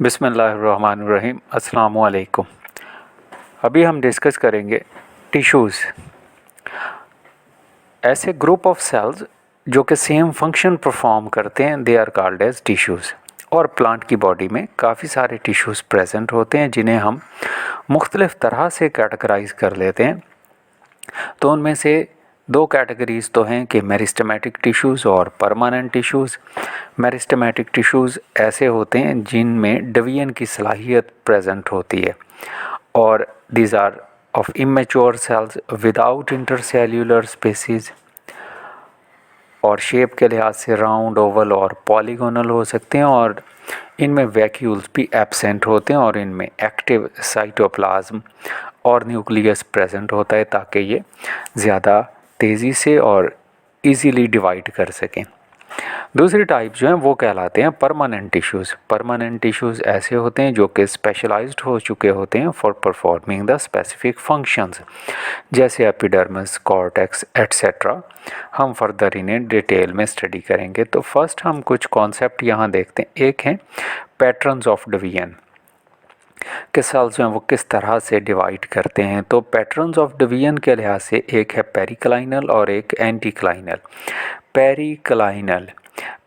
बिस्मिल्लाहिर्रहमानिर्रहीम। अस्सलाम वालेकुम। अभी हम डिस्कस करेंगे टिश्यूज़। ऐसे ग्रुप ऑफ सेल्स जो कि सेम फंक्शन परफॉर्म करते हैं, they are called as tissues. और प्लांट की बॉडी में काफ़ी सारे टिश्यूज़ प्रेजेंट होते हैं जिन्हें हम मुख्तलिफ़ तरह से कैटेगराइज कर लेते हैं। तो उनमें से दो कैटेगरीज़ तो हैं कि मेरिस्टेमेटिक टिश्यूज़ और परमानेंट टिश्यूज़। मेरिस्टेमेटिक टिश्यूज़ ऐसे होते हैं जिनमें डिवीजन की सलाहियत प्रेजेंट होती है, और these are of immature cells without intercellular spaces, और शेप के लिहाज से राउंड, ओवल और पॉलीगोनल हो सकते हैं, और इनमें वैक्यूल्स भी एब्सेंट होते हैं, और इनमें एक्टिव साइटोप्लाज्म और न्यूक्लियस प्रेजेंट होता है ताकि ये ज़्यादा तेज़ी से और इजीली डिवाइड कर सकें। दूसरी टाइप जो हैं वो कहलाते हैं परमानेंट टिश्यूज़। परमानेंट टिश्यूज़ ऐसे होते हैं जो कि स्पेशलाइज्ड हो चुके होते हैं for performing the specific functions, जैसे एपिडर्मिस, कॉर्टेक्स एट्सेट्रा। हम फर्दर इन्हें डिटेल में स्टडी करेंगे। तो फर्स्ट हम कुछ कॉन्सेप्ट यहाँ देखते हैं। एक है पैटर्न्स ऑफ डिवीजन, कि सेल्स जो हैं वो किस तरह से डिवाइड करते हैं। तो पैटर्न्स ऑफ डिवीजन के लिहाज से एक है पेरिक्लाइनल और एक anticlinal. Periclinal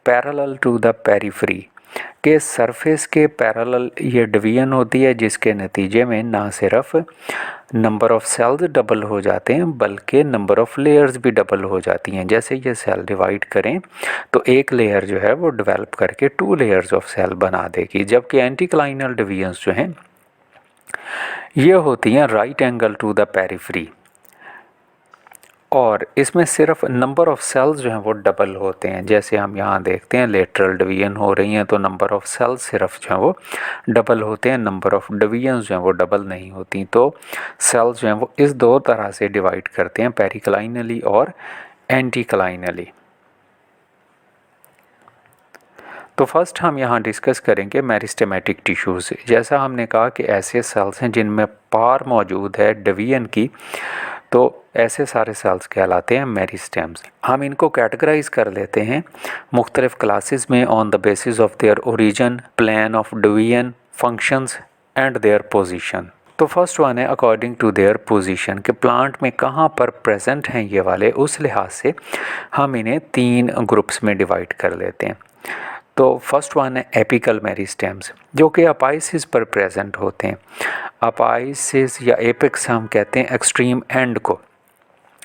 parallel to the periphery के सरफेस के पैरेलल ये डिवीजन होती है, जिसके नतीजे में ना सिर्फ नंबर ऑफ सेल्स डबल हो जाते हैं बल्कि नंबर ऑफ लेयर्स भी डबल हो जाती हैं। जैसे ये सेल डिवाइड करें तो एक लेयर जो है वो डेवलप करके 2 लेयर्स ऑफ सेल बना देगी, जबकि एंटीक्लाइनल डिवीजन्स जो हैं ये होती हैं right angle to the periphery, और इसमें सिर्फ नंबर ऑफ सेल्स जो हैं वो डबल होते हैं। जैसे हम यहाँ देखते हैं लेटरल डिवीजन हो रही हैं तो नंबर ऑफ सेल्स सिर्फ जो हैं वो डबल होते हैं, नंबर ऑफ डिवीजन्स जो हैं वो डबल नहीं होती। तो सेल्स जो हैं वो इस दो तरह से डिवाइड करते हैं, पेरिक्लाइनली और एंटीक्लाइनली। तो फर्स्ट हम यहाँ डिस्कस करेंगे मेरिस्टेमेटिक टिश्यूज़। जैसा हमने कहा कि ऐसे सेल्स हैं जिनमें पार मौजूद है डिवीजन की, तो ऐसे सारे सेल्स कहलाते हैं मेरिस्टेम्स। हम इनको कैटेगराइज कर लेते हैं मुख्तलिफ क्लासेस में on the basis of their origin, plan of division, functions and their position. तो फर्स्ट वन है अकॉर्डिंग टू देयर पोजीशन, कि प्लांट में कहाँ पर प्रेजेंट हैं ये वाले, उस लिहाज से हम इन्हें 3 ग्रुप्स में डिवाइड कर लेते हैं। तो फर्स्ट वन है एपिकल मेरिस्टेम्स, जो कि अपाइसिस पर प्रेजेंट होते हैं। अपाइसिस या एपिक्स हम कहते हैं एक्सट्रीम एंड को,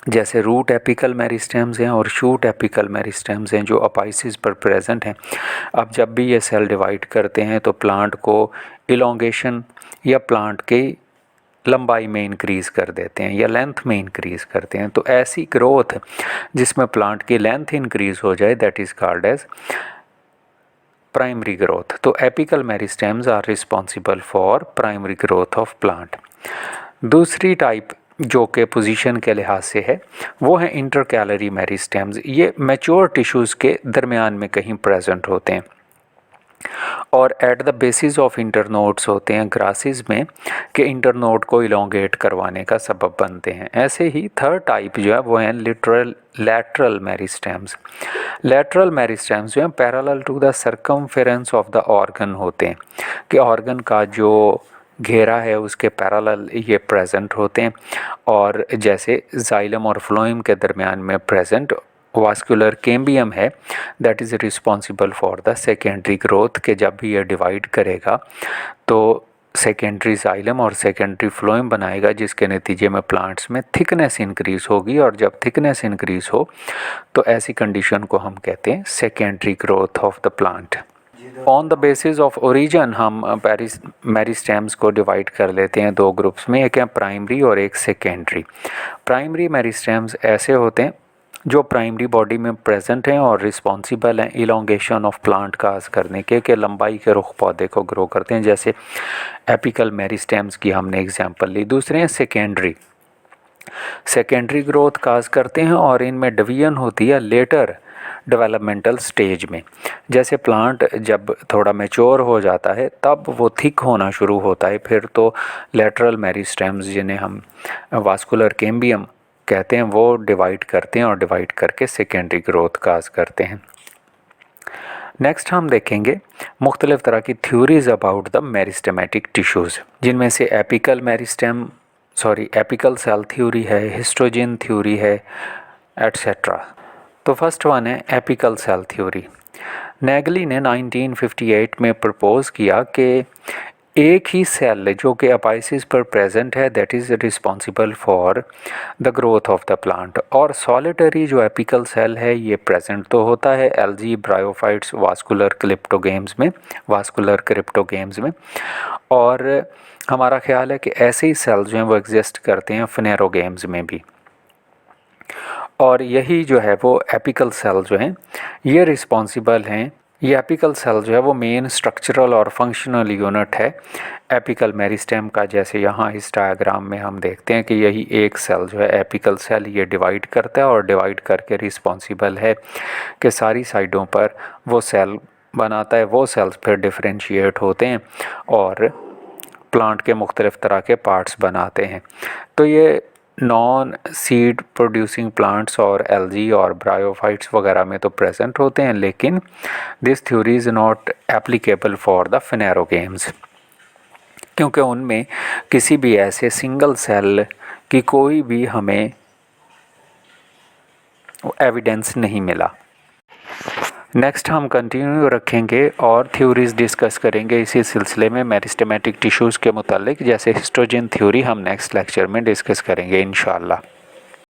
जैसे रूट एपिकल मेरिस्टेम्स हैं और शूट एपिकल मेरिस्टेम्स हैं जो अपाइसिस पर प्रेजेंट हैं। अब जब भी ये सेल डिवाइड करते हैं तो प्लांट को इलोंगेशन या प्लांट की लंबाई में इंक्रीज़ कर देते हैं या लेंथ में इंक्रीज़ करते हैं। तो ऐसी ग्रोथ जिसमें प्लांट की लेंथ इंक्रीज़ हो जाए, that is called as primary growth. तो apical meristems are responsible for primary growth of plant. दूसरी टाइप जो कि पोजीशन के लिहाज से है वो है इंटरकैलरी मेरिस्टेम्स। ये मैच्योर टिश्यूज़ के दरमियान में कहीं प्रेजेंट होते हैं और at the basis of internodes होते हैं ग्रासेस में, कि इंटरनोड को इलोंगेट करवाने का सबब बनते हैं। ऐसे ही थर्ड टाइप जो है वो है लैटरल मेरिस्टेम्स। लैटरल मेरिस्टेम्स जो हैं parallel to the circumference of the organ होते हैं, कि ऑर्गन का जो घेरा है उसके पैरेलल ये प्रेजेंट होते हैं, और जैसे जाइलम और फ्लोएम के दरमियान में प्रेजेंट वास्कुलर कैम्बियम है, that is responsible for the secondary growth, के जब भी ये डिवाइड करेगा तो सेकेंडरी जाइलम और सेकेंडरी फ्लोएम बनाएगा, जिसके नतीजे में प्लांट्स में थिकनेस इंक्रीज़ होगी, और जब थिकनेस इंक्रीज़ हो तो ऐसी कंडीशन को हम कहते हैं secondary growth of the plant. On the basis of origin हम मेरिस्टेम्स को डिवाइड कर लेते हैं 2 ग्रुप्स में, एक है प्राइमरी और एक सेकेंडरी। प्राइमरी मेरिस्टेम्स ऐसे होते हैं जो प्राइमरी बॉडी में प्रेजेंट हैं और रिस्पॉन्सिबल हैं इलोंगेशन ऑफ प्लांट काज करने के लंबाई के रुख पौधे को ग्रो करते हैं, जैसे एपिकल मेरिस्टेम्स की हमने एग्जांपल ली। दूसरे हैं सेकेंडरी। सेकेंडरी ग्रोथ काज करते हैं और इनमें डिवीजन होती है लेटर डेवलपमेंटल स्टेज में। जैसे प्लांट जब थोड़ा मैच्योर हो जाता है तब वो थिक होना शुरू होता है, फिर तो लेटरल मेरिस्टेम्स जिन्हें हम वास्कुलर कैम्बियम कहते हैं वो डिवाइड करते हैं, और डिवाइड करके सेकेंडरी ग्रोथ काज करते हैं। नेक्स्ट हम देखेंगे मुख्तलिफ़ तरह की theories about the meristematic tissues, जिनमें से एपिकल सेल थ्योरी है, हिस्टोजन थ्योरी है, एट्सेट्रा। तो फर्स्ट वन है एपिकल सेल थ्योरी। नेगली ने 1958 में प्रपोज किया कि एक ही सेल जो कि अपाइसिस पर प्रेजेंट है that is responsible for the growth of the plant, और सॉलिटरी जो एपिकल सेल है ये प्रेजेंट तो होता है एल्गी, ब्रायोफाइट्स, वास्कुलर क्रिप्टोगेम्स में, और हमारा ख्याल है कि ऐसे ही सेल्स जो हैं वो एग्जिस्ट करते हैं फनेरोगेम्स में भी। और यही जो है वो एपिकल सेल जो हैं ये रिस्पॉन्सिबल हैं, ये एपिकल सेल जो है वो मेन स्ट्रक्चरल और फंक्शनल यूनिट है एपिकल मेरिस्टेम का। जैसे यहाँ इस डायग्राम में हम देखते हैं कि यही एक सेल जो है एपिकल सेल ये डिवाइड करता है और डिवाइड करके रिस्पॉन्सिबल है कि सारी साइडों पर वो सेल बनाता है, वो सेल्स फिर डिफ्रेंशिएट होते हैं और प्लांट के मुख्तलिफ़ तरह के पार्ट्स बनाते हैं। तो ये नॉन सीड प्रोड्यूसिंग प्लांट्स और एल्गी और ब्रायोफाइट्स वगैरह में तो प्रेजेंट होते हैं, लेकिन this theory is not applicable for the phanerogams, क्योंकि उनमें किसी भी ऐसे सिंगल सेल की कोई भी हमें एविडेंस नहीं मिला। नेक्स्ट हम कंटिन्यू रखेंगे और थ्योरीज डिस्कस करेंगे इसी सिलसिले में मेरिस्टेमेटिक टिश्यूज़ के मुतालिक, जैसे हिस्टोजन थ्योरी हम नेक्स्ट लेक्चर में डिस्कस करेंगे इंशाअल्लाह।